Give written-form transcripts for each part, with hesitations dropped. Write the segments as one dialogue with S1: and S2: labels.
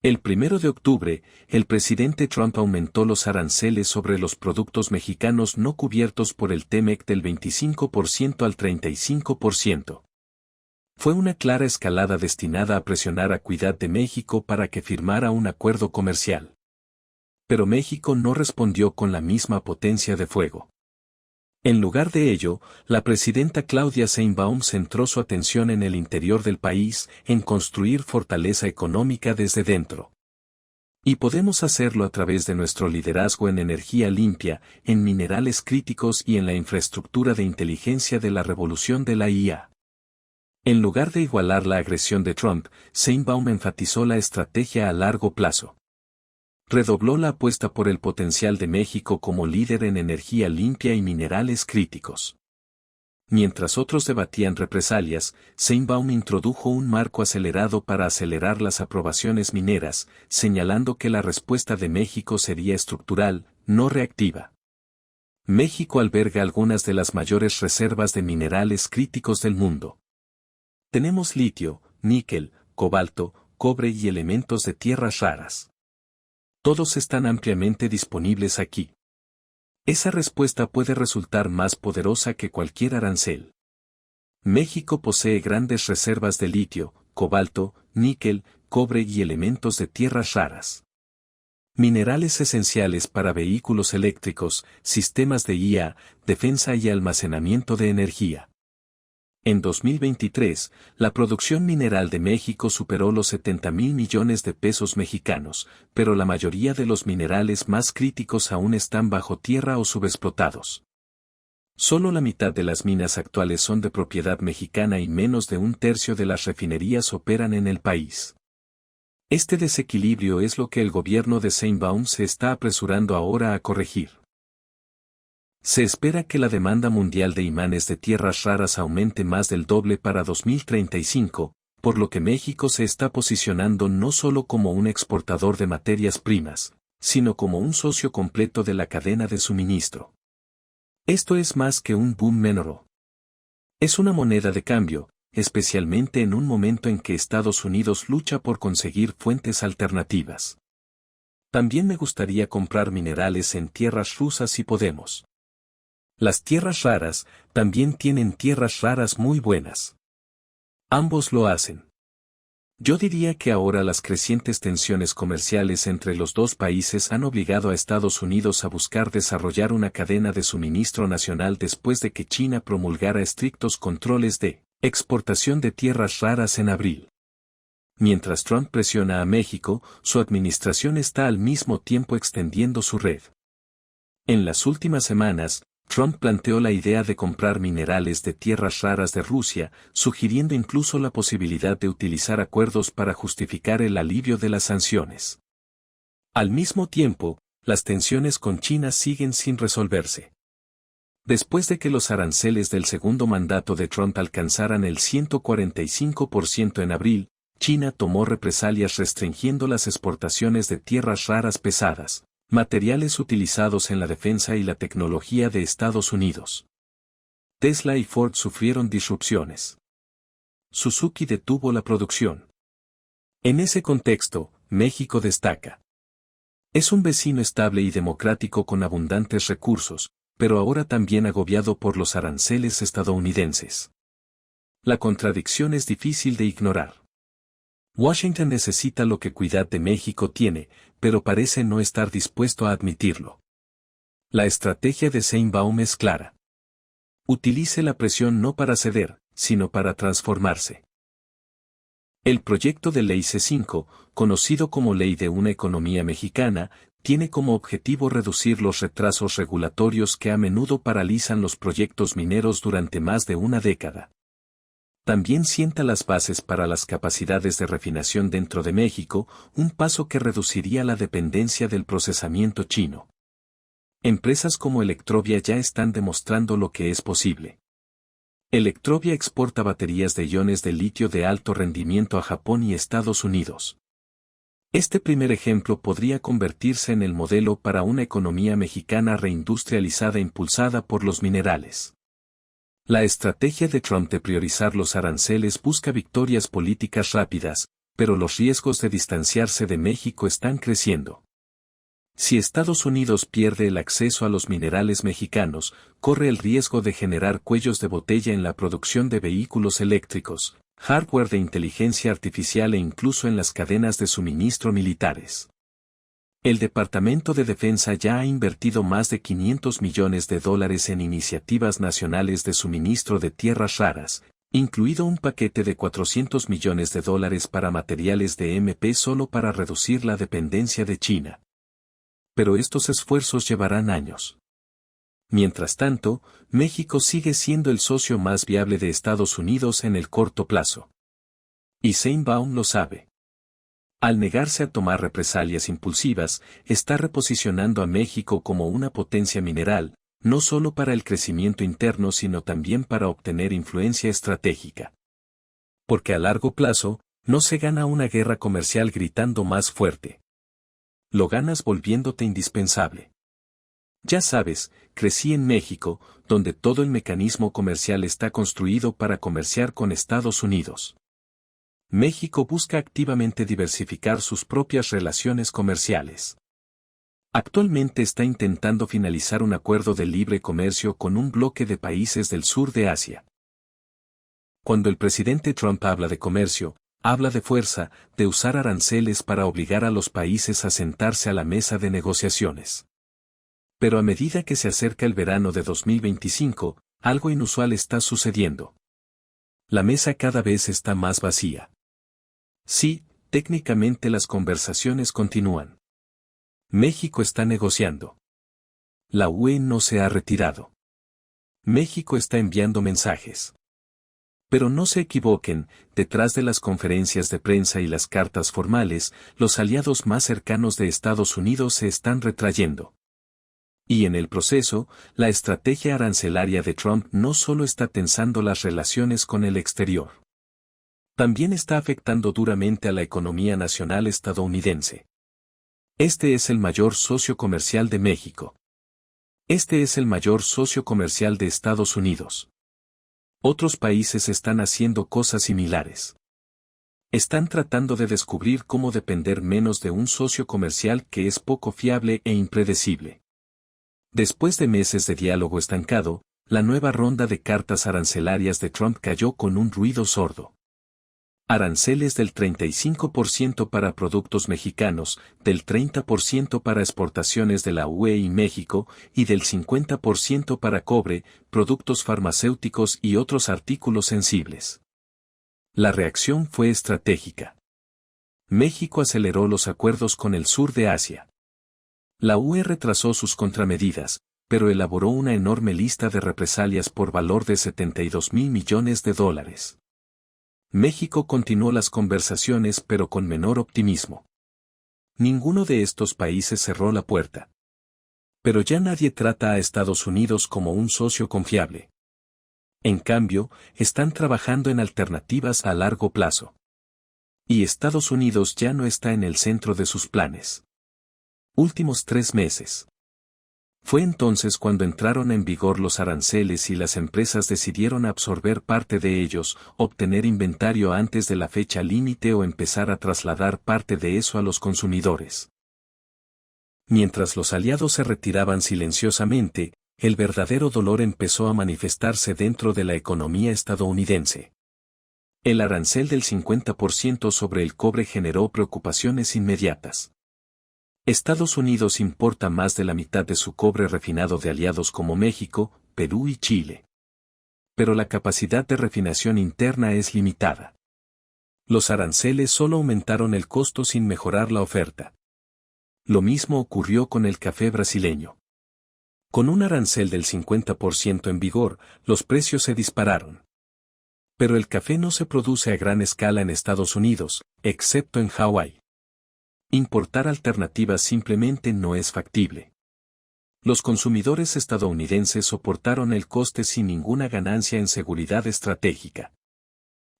S1: El 1 de octubre, el presidente Trump aumentó los aranceles sobre los productos mexicanos no cubiertos por el TEMEC del 25% al 35%. Fue una clara escalada destinada a presionar a Ciudad de México para que firmara un acuerdo comercial. Pero México no respondió con la misma potencia de fuego. En lugar de ello, la presidenta Claudia Sheinbaum centró su atención en el interior del país, en construir fortaleza económica desde dentro. Y podemos hacerlo a través de nuestro liderazgo en energía limpia, en minerales críticos y en la infraestructura de inteligencia de la revolución de la IA. En lugar de igualar la agresión de Trump, Sheinbaum enfatizó la estrategia a largo plazo. Redobló la apuesta por el potencial de México como líder en energía limpia y minerales críticos. Mientras otros debatían represalias, Sheinbaum introdujo un marco acelerado para acelerar las aprobaciones mineras, señalando que la respuesta de México sería estructural, no reactiva. México alberga algunas de las mayores reservas de minerales críticos del mundo. Tenemos litio, níquel, cobalto, cobre y elementos de tierras raras. Todos están ampliamente disponibles aquí. Esa respuesta puede resultar más poderosa que cualquier arancel. México posee grandes reservas de litio, cobalto, níquel, cobre y elementos de tierras raras. Minerales esenciales para vehículos eléctricos, sistemas de IA, defensa y almacenamiento de energía. En 2023, la producción mineral de México superó los 70,000 millones de pesos mexicanos, pero la mayoría de los minerales más críticos aún están bajo tierra o subexplotados. Solo la mitad de las minas actuales son de propiedad mexicana y menos de un tercio de las refinerías operan en el país. Este desequilibrio es lo que el gobierno de Sheinbaum se está apresurando ahora a corregir. Se espera que la demanda mundial de imanes de tierras raras aumente más del doble para 2035, por lo que México se está posicionando no solo como un exportador de materias primas, sino como un socio completo de la cadena de suministro. Esto es más que un boom menor. Es una moneda de cambio, especialmente en un momento en que Estados Unidos lucha por conseguir fuentes alternativas. También me gustaría comprar minerales en tierras rusas si podemos. Las tierras raras también tienen tierras raras muy buenas. Ambos lo hacen. Yo diría que ahora las crecientes tensiones comerciales entre los dos países han obligado a Estados Unidos a buscar desarrollar una cadena de suministro nacional después de que China promulgara estrictos controles de exportación de tierras raras en abril. Mientras Trump presiona a México, su administración está al mismo tiempo extendiendo su red. En las últimas semanas, Trump planteó la idea de comprar minerales de tierras raras de Rusia, sugiriendo incluso la posibilidad de utilizar acuerdos para justificar el alivio de las sanciones. Al mismo tiempo, las tensiones con China siguen sin resolverse. Después de que los aranceles del segundo mandato de Trump alcanzaran el 145% en abril, China tomó represalias restringiendo las exportaciones de tierras raras pesadas, materiales utilizados en la defensa y la tecnología de Estados Unidos. Tesla y Ford sufrieron disrupciones. Suzuki detuvo la producción. En ese contexto, México destaca. Es un vecino estable y democrático con abundantes recursos, pero ahora también agobiado por los aranceles estadounidenses. La contradicción es difícil de ignorar. Washington necesita lo que Ciudad de México tiene, pero parece no estar dispuesto a admitirlo. La estrategia de Sheinbaum es clara. Utilice la presión no para ceder, sino para transformarse. El proyecto de Ley C5, conocido como Ley de una Economía Mexicana, tiene como objetivo reducir los retrasos regulatorios que a menudo paralizan los proyectos mineros durante más de una década. También sienta las bases para las capacidades de refinación dentro de México, un paso que reduciría la dependencia del procesamiento chino. Empresas como Electrovia ya están demostrando lo que es posible. Electrovia exporta baterías de iones de litio de alto rendimiento a Japón y Estados Unidos. Este primer ejemplo podría convertirse en el modelo para una economía mexicana reindustrializada impulsada por los minerales. La estrategia de Trump de priorizar los aranceles busca victorias políticas rápidas, pero los riesgos de distanciarse de México están creciendo. Si Estados Unidos pierde el acceso a los minerales mexicanos, corre el riesgo de generar cuellos de botella en la producción de vehículos eléctricos, hardware de inteligencia artificial e incluso en las cadenas de suministro militares. El Departamento de Defensa ya ha invertido más de $500 millones en iniciativas nacionales de suministro de tierras raras, incluido un paquete de $400 millones para materiales de MP solo para reducir la dependencia de China. Pero estos esfuerzos llevarán años. Mientras tanto, México sigue siendo el socio más viable de Estados Unidos en el corto plazo. Y Sheinbaum lo sabe. Al negarse a tomar represalias impulsivas, está reposicionando a México como una potencia mineral, no solo para el crecimiento interno sino también para obtener influencia estratégica. Porque a largo plazo, no se gana una guerra comercial gritando más fuerte. Lo ganas volviéndote indispensable. Ya sabes, crecí en México, donde todo el mecanismo comercial está construido para comerciar con Estados Unidos. México busca activamente diversificar sus propias relaciones comerciales. Actualmente está intentando finalizar un acuerdo de libre comercio con un bloque de países del sur de Asia. Cuando el presidente Trump habla de comercio, habla de fuerza, de usar aranceles para obligar a los países a sentarse a la mesa de negociaciones. Pero a medida que se acerca el verano de 2025, algo inusual está sucediendo. La mesa cada vez está más vacía. Sí, técnicamente las conversaciones continúan. México está negociando. La UE no se ha retirado. México está enviando mensajes. Pero no se equivoquen, detrás de las conferencias de prensa y las cartas formales, los aliados más cercanos de Estados Unidos se están retrayendo. Y en el proceso, la estrategia arancelaria de Trump no solo está tensando las relaciones con el exterior. También está afectando duramente a la economía nacional estadounidense. Este es el mayor socio comercial de México. Este es el mayor socio comercial de Estados Unidos. Otros países están haciendo cosas similares. Están tratando de descubrir cómo depender menos de un socio comercial que es poco fiable e impredecible. Después de meses de diálogo estancado, la nueva ronda de cartas arancelarias de Trump cayó con un ruido sordo. Aranceles del 35% para productos mexicanos, del 30% para exportaciones de la UE y México, y del 50% para cobre, productos farmacéuticos y otros artículos sensibles. La reacción fue estratégica. México aceleró los acuerdos con el sur de Asia. La UE retrasó sus contramedidas, pero elaboró una enorme lista de represalias por valor de $72,000 millones. México continuó las conversaciones pero con menor optimismo. Ninguno de estos países cerró la puerta. Pero ya nadie trata a Estados Unidos como un socio confiable. En cambio, están trabajando en alternativas a largo plazo. Y Estados Unidos ya no está en el centro de sus planes. Últimos 3 meses. Fue entonces cuando entraron en vigor los aranceles y las empresas decidieron absorber parte de ellos, obtener inventario antes de la fecha límite o empezar a trasladar parte de eso a los consumidores. Mientras los aliados se retiraban silenciosamente, el verdadero dolor empezó a manifestarse dentro de la economía estadounidense. El arancel del 50% sobre el cobre generó preocupaciones inmediatas. Estados Unidos importa más de la mitad de su cobre refinado de aliados como México, Perú y Chile. Pero la capacidad de refinación interna es limitada. Los aranceles solo aumentaron el costo sin mejorar la oferta. Lo mismo ocurrió con el café brasileño. Con un arancel del 50% en vigor, los precios se dispararon. Pero el café no se produce a gran escala en Estados Unidos, excepto en Hawái. Importar alternativas simplemente no es factible. Los consumidores estadounidenses soportaron el coste sin ninguna ganancia en seguridad estratégica.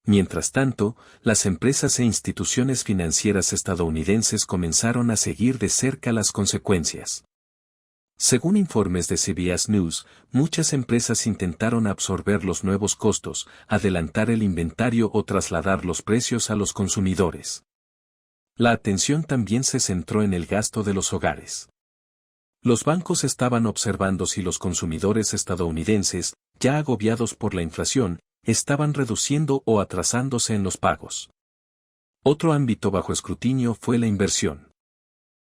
S1: Mientras tanto, las empresas e instituciones financieras estadounidenses comenzaron a seguir de cerca las consecuencias. Según informes de CBS News, muchas empresas intentaron absorber los nuevos costos, adelantar el inventario o trasladar los precios a los consumidores. La atención también se centró en el gasto de los hogares. Los bancos estaban observando si los consumidores estadounidenses, ya agobiados por la inflación, estaban reduciendo o atrasándose en los pagos. Otro ámbito bajo escrutinio fue la inversión.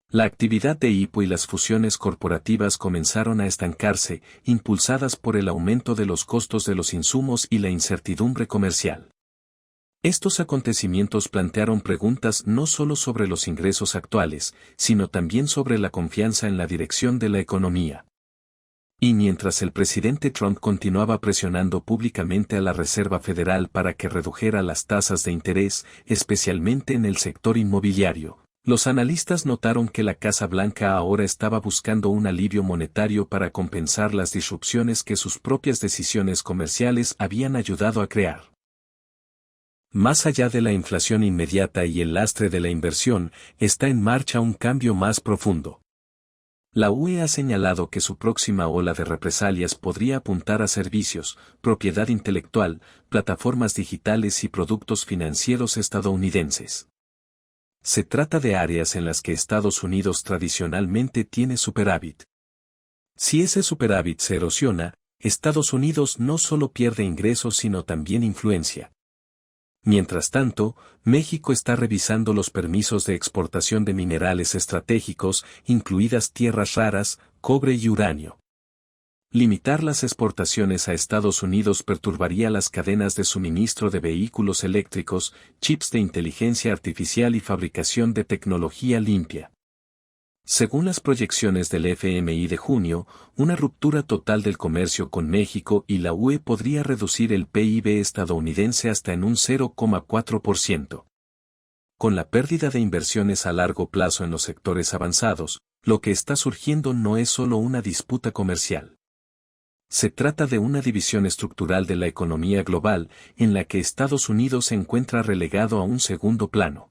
S1: La actividad de IPO y las fusiones corporativas comenzaron a estancarse, impulsadas por el aumento de los costos de los insumos y la incertidumbre comercial. Estos acontecimientos plantearon preguntas no solo sobre los ingresos actuales, sino también sobre la confianza en la dirección de la economía. Y mientras el presidente Trump continuaba presionando públicamente a la Reserva Federal para que redujera las tasas de interés, especialmente en el sector inmobiliario, los analistas notaron que la Casa Blanca ahora estaba buscando un alivio monetario para compensar las disrupciones que sus propias decisiones comerciales habían ayudado a crear. Más allá de la inflación inmediata y el lastre de la inversión, está en marcha un cambio más profundo. La UE ha señalado que su próxima ola de represalias podría apuntar a servicios, propiedad intelectual, plataformas digitales y productos financieros estadounidenses. Se trata de áreas en las que Estados Unidos tradicionalmente tiene superávit. Si ese superávit se erosiona, Estados Unidos no solo pierde ingresos sino también influencia. Mientras tanto, México está revisando los permisos de exportación de minerales estratégicos, incluidas tierras raras, cobre y uranio. Limitar las exportaciones a Estados Unidos perturbaría las cadenas de suministro de vehículos eléctricos, chips de inteligencia artificial y fabricación de tecnología limpia. Según las proyecciones del FMI de junio, una ruptura total del comercio con México y la UE podría reducir el PIB estadounidense hasta en un 0,4%. Con la pérdida de inversiones a largo plazo en los sectores avanzados, lo que está surgiendo no es solo una disputa comercial. Se trata de una división estructural de la economía global, en la que Estados Unidos se encuentra relegado a un segundo plano.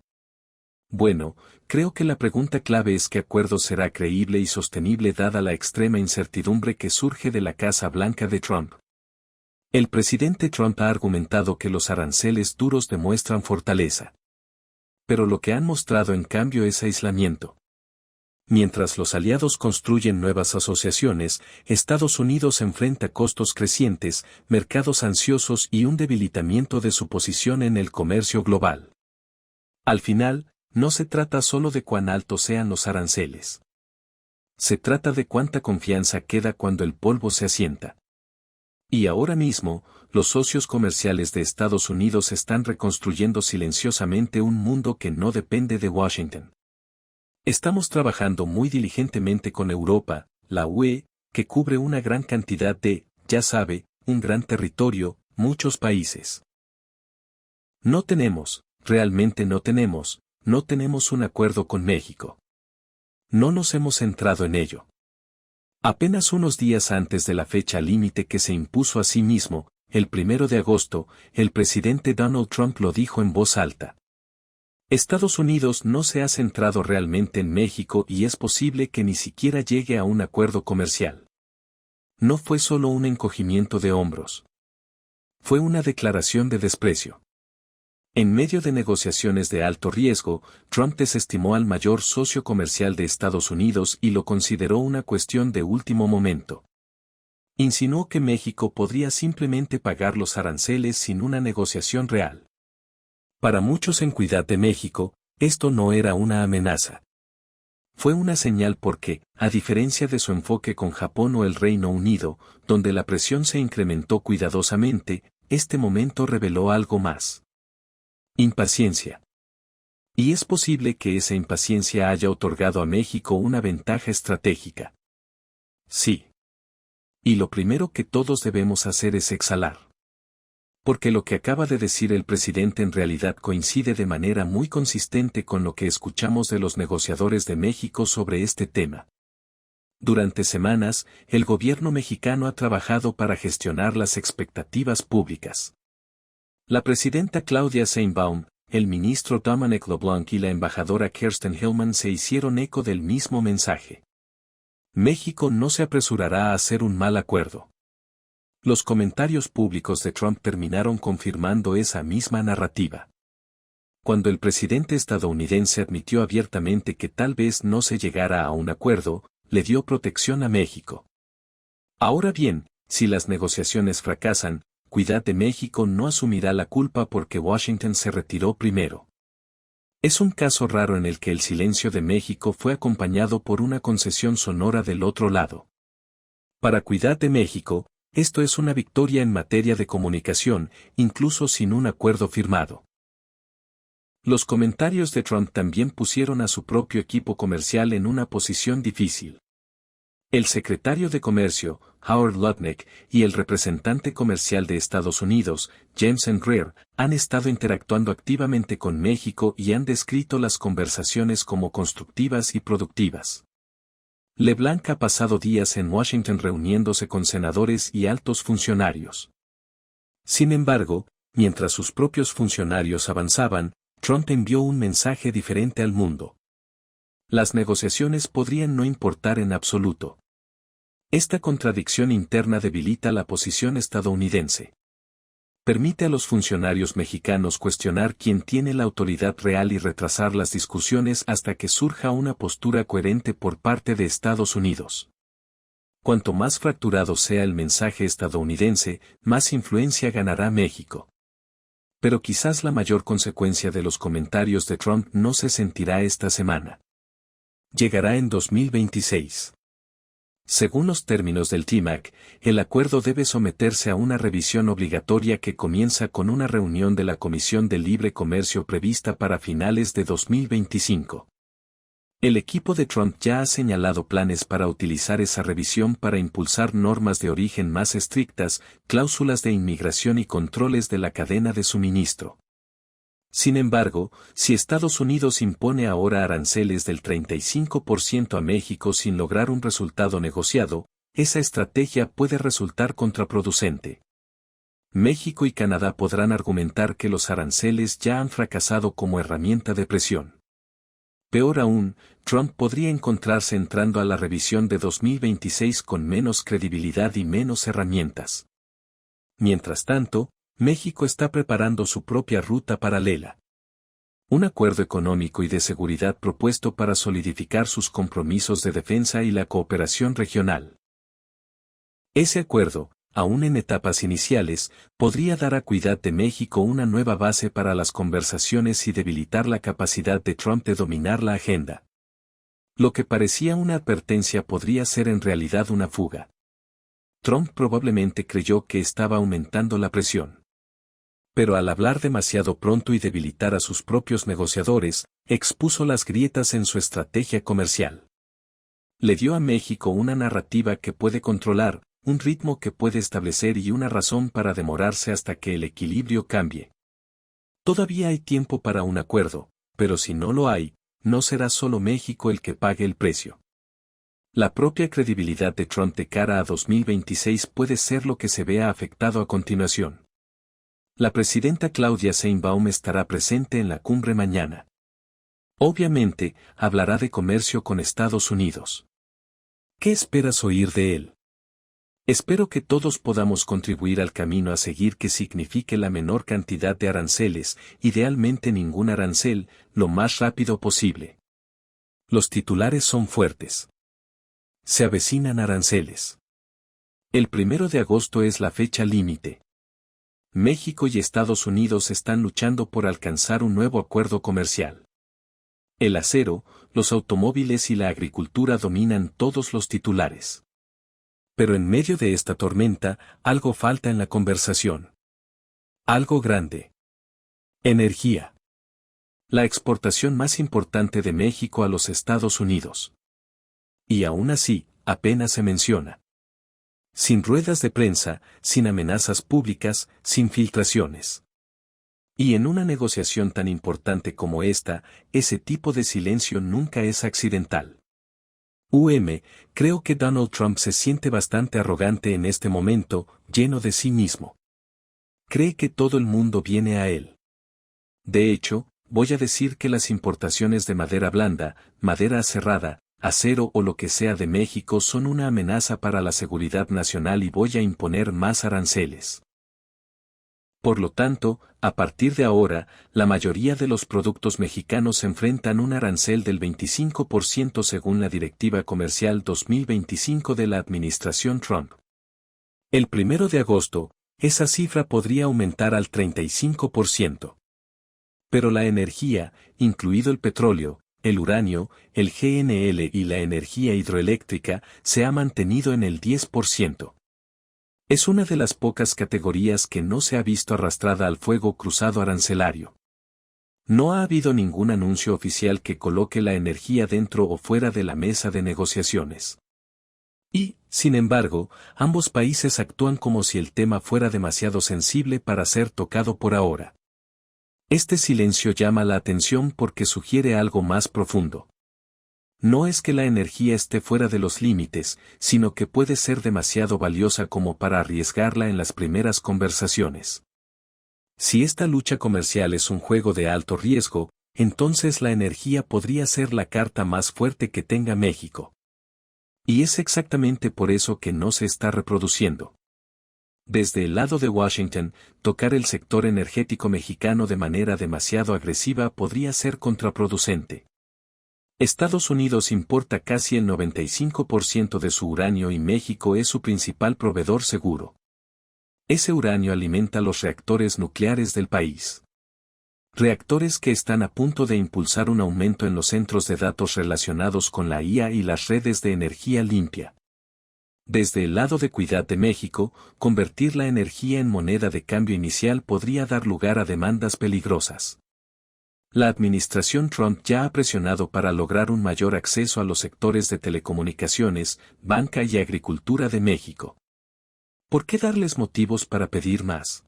S1: Bueno, creo que la pregunta clave es qué acuerdo será creíble y sostenible dada la extrema incertidumbre que surge de la Casa Blanca de Trump. El presidente Trump ha argumentado que los aranceles duros demuestran fortaleza. Pero lo que han mostrado en cambio es aislamiento. Mientras los aliados construyen nuevas asociaciones, Estados Unidos enfrenta costos crecientes, mercados ansiosos y un debilitamiento de su posición en el comercio global. Al final, no se trata solo de cuán altos sean los aranceles. Se trata de cuánta confianza queda cuando el polvo se asienta. Y ahora mismo, los socios comerciales de Estados Unidos están reconstruyendo silenciosamente un mundo que no depende de Washington. Estamos trabajando muy diligentemente con Europa, la UE, que cubre una gran cantidad de, ya sabe, un gran territorio, muchos países. Realmente no tenemos un acuerdo con México. No nos hemos centrado en ello. Apenas unos días antes de la fecha límite que se impuso a sí mismo, el 1 de agosto, el presidente Donald Trump lo dijo en voz alta. Estados Unidos no se ha centrado realmente en México y es posible que ni siquiera llegue a un acuerdo comercial. No fue solo un encogimiento de hombros. Fue una declaración de desprecio. En medio de negociaciones de alto riesgo, Trump desestimó al mayor socio comercial de Estados Unidos y lo consideró una cuestión de último momento. Insinuó que México podría simplemente pagar los aranceles sin una negociación real. Para muchos en Cuidad de México, esto no era una amenaza. Fue una señal porque, a diferencia de su enfoque con Japón o el Reino Unido, donde la presión se incrementó cuidadosamente, este momento reveló algo más. Impaciencia. Y es posible que esa impaciencia haya otorgado a México una ventaja estratégica. Sí. Y lo primero que todos debemos hacer es exhalar. Porque lo que acaba de decir el presidente en realidad coincide de manera muy consistente con lo que escuchamos de los negociadores de México sobre este tema. Durante semanas, el gobierno mexicano ha trabajado para gestionar las expectativas públicas. La presidenta Claudia Sheinbaum, el ministro Dominic LeBlanc y la embajadora Kirsten Hillman se hicieron eco del mismo mensaje. México no se apresurará a hacer un mal acuerdo. Los comentarios públicos de Trump terminaron confirmando esa misma narrativa. Cuando el presidente estadounidense admitió abiertamente que tal vez no se llegara a un acuerdo, le dio protección a México. Ahora bien, si las negociaciones fracasan, Ciudad de México no asumirá la culpa porque Washington se retiró primero. Es un caso raro en el que el silencio de México fue acompañado por una concesión sonora del otro lado. Para Ciudad de México, esto es una victoria en materia de comunicación, incluso sin un acuerdo firmado. Los comentarios de Trump también pusieron a su propio equipo comercial en una posición difícil. El secretario de Comercio, Howard Lutnick, y el representante comercial de Estados Unidos, James N. Greer, han estado interactuando activamente con México y han descrito las conversaciones como constructivas y productivas. LeBlanc ha pasado días en Washington reuniéndose con senadores y altos funcionarios. Sin embargo, mientras sus propios funcionarios avanzaban, Trump envió un mensaje diferente al mundo. Las negociaciones podrían no importar en absoluto. Esta contradicción interna debilita la posición estadounidense. Permite a los funcionarios mexicanos cuestionar quién tiene la autoridad real y retrasar las discusiones hasta que surja una postura coherente por parte de Estados Unidos. Cuanto más fracturado sea el mensaje estadounidense, más influencia ganará México. Pero quizás la mayor consecuencia de los comentarios de Trump no se sentirá esta semana. Llegará en 2026. Según los términos del TMAC, el acuerdo debe someterse a una revisión obligatoria que comienza con una reunión de la Comisión de Libre Comercio prevista para finales de 2025. El equipo de Trump ya ha señalado planes para utilizar esa revisión para impulsar normas de origen más estrictas, cláusulas de inmigración y controles de la cadena de suministro. Sin embargo, si Estados Unidos impone ahora aranceles del 35% a México sin lograr un resultado negociado, esa estrategia puede resultar contraproducente. México y Canadá podrán argumentar que los aranceles ya han fracasado como herramienta de presión. Peor aún, Trump podría encontrarse entrando a la revisión de 2026 con menos credibilidad y menos herramientas. Mientras tanto, México está preparando su propia ruta paralela. Un acuerdo económico y de seguridad propuesto para solidificar sus compromisos de defensa y la cooperación regional. Ese acuerdo, aún en etapas iniciales, podría dar a Ciudad de México una nueva base para las conversaciones y debilitar la capacidad de Trump de dominar la agenda. Lo que parecía una advertencia podría ser en realidad una fuga. Trump probablemente creyó que estaba aumentando la presión. Pero al hablar demasiado pronto y debilitar a sus propios negociadores, expuso las grietas en su estrategia comercial. Le dio a México una narrativa que puede controlar, un ritmo que puede establecer y una razón para demorarse hasta que el equilibrio cambie. Todavía hay tiempo para un acuerdo, pero si no lo hay, no será solo México el que pague el precio. La propia credibilidad de Trump de cara a 2026 puede ser lo que se vea afectado a continuación. La presidenta Claudia Sheinbaum estará presente en la cumbre mañana. Obviamente, hablará de comercio con Estados Unidos. ¿Qué esperas oír de él? Espero que todos podamos contribuir al camino a seguir que signifique la menor cantidad de aranceles, idealmente ningún arancel, lo más rápido posible. Los titulares son fuertes. Se avecinan aranceles. El 1 de agosto es la fecha límite. México y Estados Unidos están luchando por alcanzar un nuevo acuerdo comercial. El acero, los automóviles y la agricultura dominan todos los titulares. Pero en medio de esta tormenta, algo falta en la conversación. Algo grande. Energía. La exportación más importante de México a los Estados Unidos. Y aún así, apenas se menciona. Sin ruedas de prensa, sin amenazas públicas, sin filtraciones. Y en una negociación tan importante como esta, ese tipo de silencio nunca es accidental. Creo que Donald Trump se siente bastante arrogante en este momento, lleno de sí mismo. Cree que todo el mundo viene a él. De hecho, voy a decir que las importaciones de madera blanda, madera aserrada, acero o lo que sea de México son una amenaza para la seguridad nacional y voy a imponer más aranceles. Por lo tanto, a partir de ahora, la mayoría de los productos mexicanos enfrentan un arancel del 25% según la Directiva Comercial 2025 de la Administración Trump. El 1 de agosto, esa cifra podría aumentar al 35%. Pero la energía, incluido el petróleo, el uranio, el GNL y la energía hidroeléctrica, se ha mantenido en el 10%. Es una de las pocas categorías que no se ha visto arrastrada al fuego cruzado arancelario. No ha habido ningún anuncio oficial que coloque la energía dentro o fuera de la mesa de negociaciones. Y, sin embargo, ambos países actúan como si el tema fuera demasiado sensible para ser tocado por ahora. Este silencio llama la atención porque sugiere algo más profundo. No es que la energía esté fuera de los límites, sino que puede ser demasiado valiosa como para arriesgarla en las primeras conversaciones. Si esta lucha comercial es un juego de alto riesgo, entonces la energía podría ser la carta más fuerte que tenga México. Y es exactamente por eso que no se está reproduciendo. Desde el lado de Washington, tocar el sector energético mexicano de manera demasiado agresiva podría ser contraproducente. Estados Unidos importa casi el 95% de su uranio y México es su principal proveedor seguro. Ese uranio alimenta los reactores nucleares del país. Reactores que están a punto de impulsar un aumento en los centros de datos relacionados con la IA y las redes de energía limpia. Desde el lado de Cuidad de México, convertir la energía en moneda de cambio inicial podría dar lugar a demandas peligrosas. La administración Trump ya ha presionado para lograr un mayor acceso a los sectores de telecomunicaciones, banca y agricultura de México. ¿Por qué darles motivos para pedir más?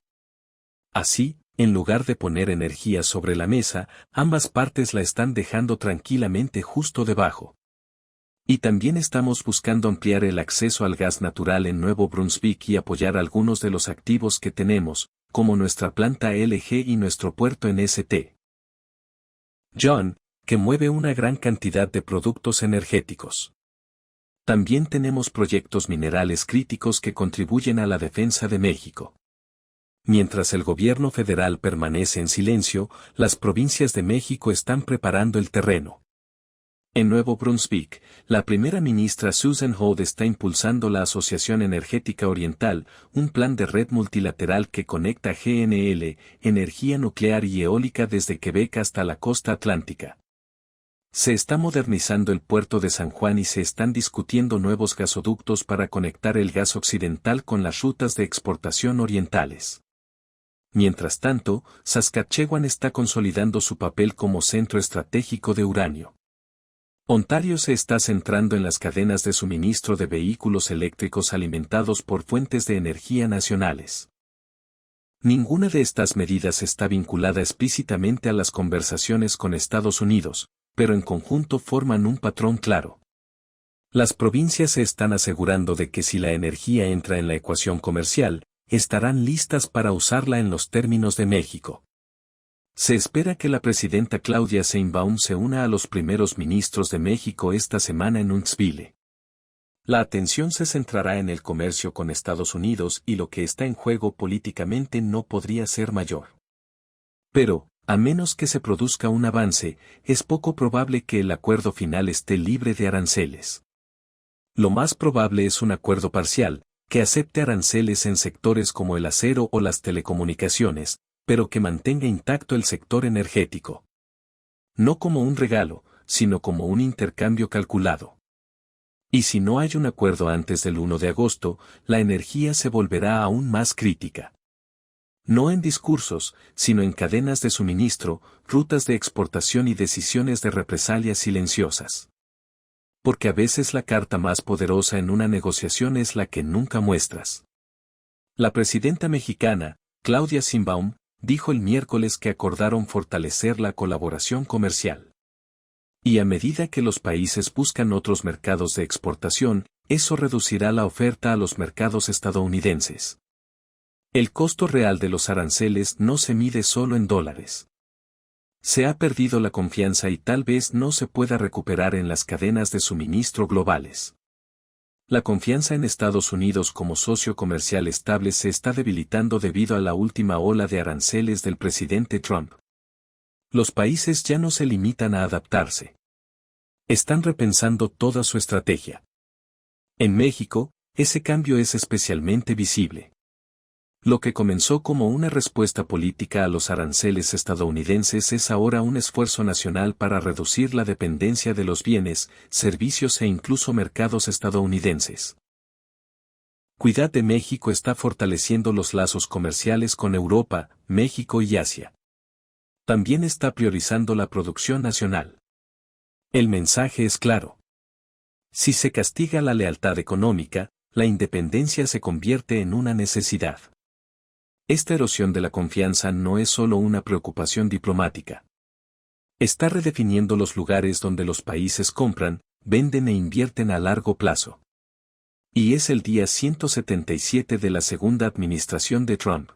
S1: Así, en lugar de poner energía sobre la mesa, ambas partes la están dejando tranquilamente justo debajo. Y también estamos buscando ampliar el acceso al gas natural en Nuevo Brunswick y apoyar algunos de los activos que tenemos, como nuestra planta LG y nuestro puerto en St. John, que mueve una gran cantidad de productos energéticos. También tenemos proyectos minerales críticos que contribuyen a la defensa de México. Mientras el gobierno federal permanece en silencio, las provincias de México están preparando el terreno. En Nuevo Brunswick, la primera ministra Susan Holt está impulsando la Asociación Energética Oriental, un plan de red multilateral que conecta GNL, energía nuclear y eólica desde Quebec hasta la costa atlántica. Se está modernizando el puerto de San Juan y se están discutiendo nuevos gasoductos para conectar el gas occidental con las rutas de exportación orientales. Mientras tanto, Saskatchewan está consolidando su papel como centro estratégico de uranio. Ontario se está centrando en las cadenas de suministro de vehículos eléctricos alimentados por fuentes de energía nacionales. Ninguna de estas medidas está vinculada explícitamente a las conversaciones con Estados Unidos, pero en conjunto forman un patrón claro. Las provincias se están asegurando de que si la energía entra en la ecuación comercial, estarán listas para usarla en los términos de México. Se espera que la presidenta Claudia Sheinbaum se una a los primeros ministros de México esta semana en Huntsville. La atención se centrará en el comercio con Estados Unidos y lo que está en juego políticamente no podría ser mayor. Pero, a menos que se produzca un avance, es poco probable que el acuerdo final esté libre de aranceles. Lo más probable es un acuerdo parcial, que acepte aranceles en sectores como el acero o las telecomunicaciones, pero que mantenga intacto el sector energético. No como un regalo, sino como un intercambio calculado. Y si no hay un acuerdo antes del 1 de agosto, la energía se volverá aún más crítica. No en discursos, sino en cadenas de suministro, rutas de exportación y decisiones de represalia silenciosas. Porque a veces la carta más poderosa en una negociación es la que nunca muestras. La presidenta mexicana, Claudia Sheinbaum, dijo el miércoles que acordaron fortalecer la colaboración comercial. Y a medida que los países buscan otros mercados de exportación, eso reducirá la oferta a los mercados estadounidenses. El costo real de los aranceles no se mide solo en dólares. Se ha perdido la confianza y tal vez no se pueda recuperar en las cadenas de suministro globales. La confianza en Estados Unidos como socio comercial estable se está debilitando debido a la última ola de aranceles del presidente Trump. Los países ya no se limitan a adaptarse. Están repensando toda su estrategia. En México, ese cambio es especialmente visible. Lo que comenzó como una respuesta política a los aranceles estadounidenses es ahora un esfuerzo nacional para reducir la dependencia de los bienes, servicios e incluso mercados estadounidenses. Cuidad de México está fortaleciendo los lazos comerciales con Europa, México y Asia. También está priorizando la producción nacional. El mensaje es claro. Si se castiga la lealtad económica, la independencia se convierte en una necesidad. Esta erosión de la confianza no es solo una preocupación diplomática. Está redefiniendo los lugares donde los países compran, venden e invierten a largo plazo. Y es el día 177 de la segunda administración de Trump.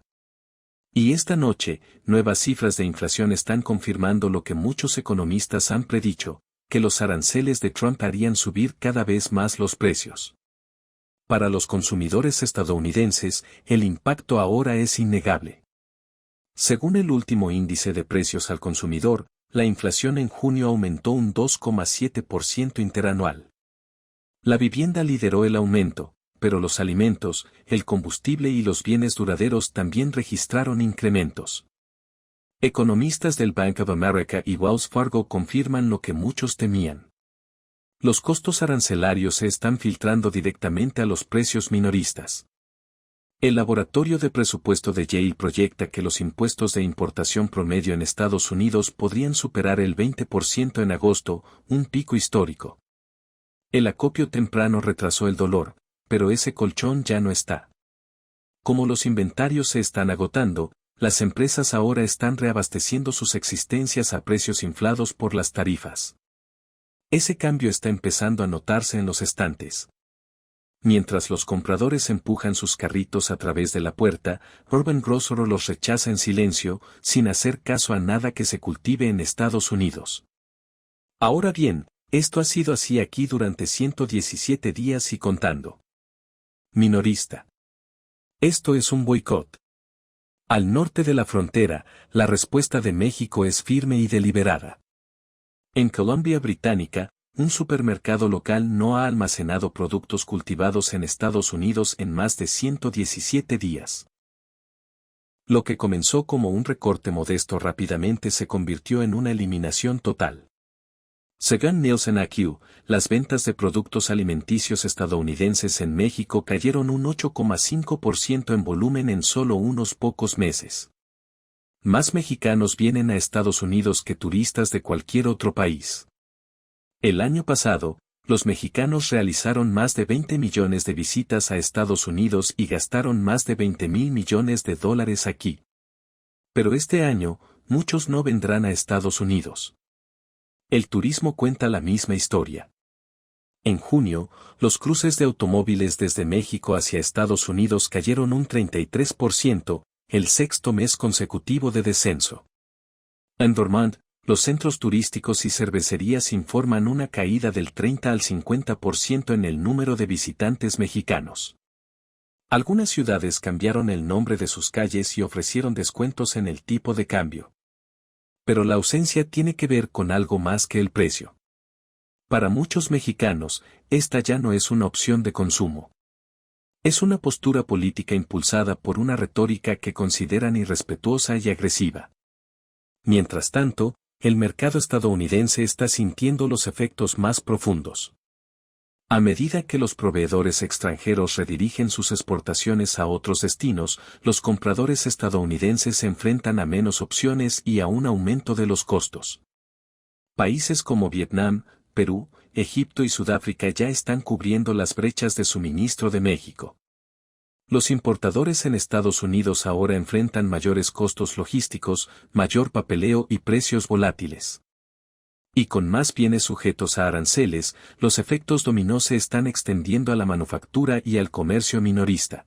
S1: Y esta noche, nuevas cifras de inflación están confirmando lo que muchos economistas han predicho, que los aranceles de Trump harían subir cada vez más los precios. Para los consumidores estadounidenses, el impacto ahora es innegable. Según el último índice de precios al consumidor, la inflación en junio aumentó un 2,7% interanual. La vivienda lideró el aumento, pero los alimentos, el combustible y los bienes duraderos también registraron incrementos. Economistas del Bank of America y Wells Fargo confirman lo que muchos temían. Los costos arancelarios se están filtrando directamente a los precios minoristas. El laboratorio de presupuesto de Yale proyecta que los impuestos de importación promedio en Estados Unidos podrían superar el 20% en agosto, un pico histórico. El acopio temprano retrasó el dolor, pero ese colchón ya no está. Como los inventarios se están agotando, las empresas ahora están reabasteciendo sus existencias a precios inflados por las tarifas. Ese cambio está empezando a notarse en los estantes. Mientras los compradores empujan sus carritos a través de la puerta, Urban Grocery los rechaza en silencio, sin hacer caso a nada que se cultive en Estados Unidos. Ahora bien, esto ha sido así aquí durante 117 días y contando. Minorista. Esto es un boicot. Al norte de la frontera, la respuesta de México es firme y deliberada. En Columbia Británica, un supermercado local no ha almacenado productos cultivados en Estados Unidos en más de 117 días. Lo que comenzó como un recorte modesto rápidamente se convirtió en una eliminación total. Según Nielsen AQ, las ventas de productos alimenticios estadounidenses en México cayeron un 8,5% en volumen en solo unos pocos meses. Más mexicanos vienen a Estados Unidos que turistas de cualquier otro país. El año pasado, los mexicanos realizaron más de 20 millones de visitas a Estados Unidos y gastaron más de 20,000 millones de dólares aquí. Pero este año, muchos no vendrán a Estados Unidos. El turismo cuenta la misma historia. En junio, los cruces de automóviles desde México hacia Estados Unidos cayeron un 33%, el sexto mes consecutivo de descenso. En Dormant, los centros turísticos y cervecerías informan una caída del 30 al 50% en el número de visitantes mexicanos. Algunas ciudades cambiaron el nombre de sus calles y ofrecieron descuentos en el tipo de cambio. Pero la ausencia tiene que ver con algo más que el precio. Para muchos mexicanos, esta ya no es una opción de consumo. Es una postura política impulsada por una retórica que consideran irrespetuosa y agresiva. Mientras tanto, el mercado estadounidense está sintiendo los efectos más profundos. A medida que los proveedores extranjeros redirigen sus exportaciones a otros destinos, los compradores estadounidenses se enfrentan a menos opciones y a un aumento de los costos. Países como Vietnam, Perú, Egipto y Sudáfrica ya están cubriendo las brechas de suministro de México. Los importadores en Estados Unidos ahora enfrentan mayores costos logísticos, mayor papeleo y precios volátiles. Y con más bienes sujetos a aranceles, los efectos dominó se están extendiendo a la manufactura y al comercio minorista.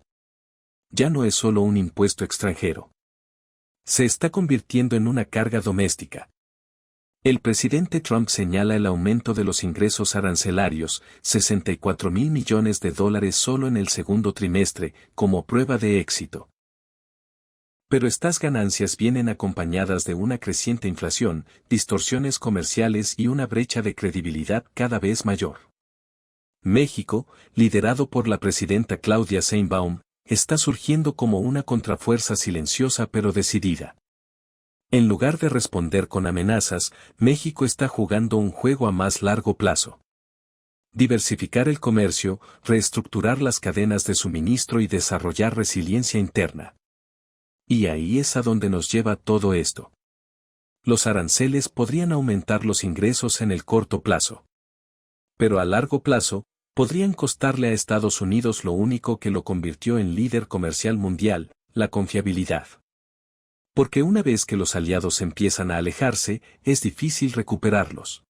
S1: Ya no es solo un impuesto extranjero. Se está convirtiendo en una carga doméstica. El presidente Trump señala el aumento de los ingresos arancelarios, $64.000 millones solo en el segundo trimestre, como prueba de éxito. Pero estas ganancias vienen acompañadas de una creciente inflación, distorsiones comerciales y una brecha de credibilidad cada vez mayor. México, liderado por la presidenta Claudia Sheinbaum, está surgiendo como una contrafuerza silenciosa pero decidida. En lugar de responder con amenazas, México está jugando un juego a más largo plazo. Diversificar el comercio, reestructurar las cadenas de suministro y desarrollar resiliencia interna. Y ahí es a donde nos lleva todo esto. Los aranceles podrían aumentar los ingresos en el corto plazo. Pero a largo plazo, podrían costarle a Estados Unidos lo único que lo convirtió en líder comercial mundial, la confiabilidad. Porque una vez que los aliados empiezan a alejarse, es difícil recuperarlos.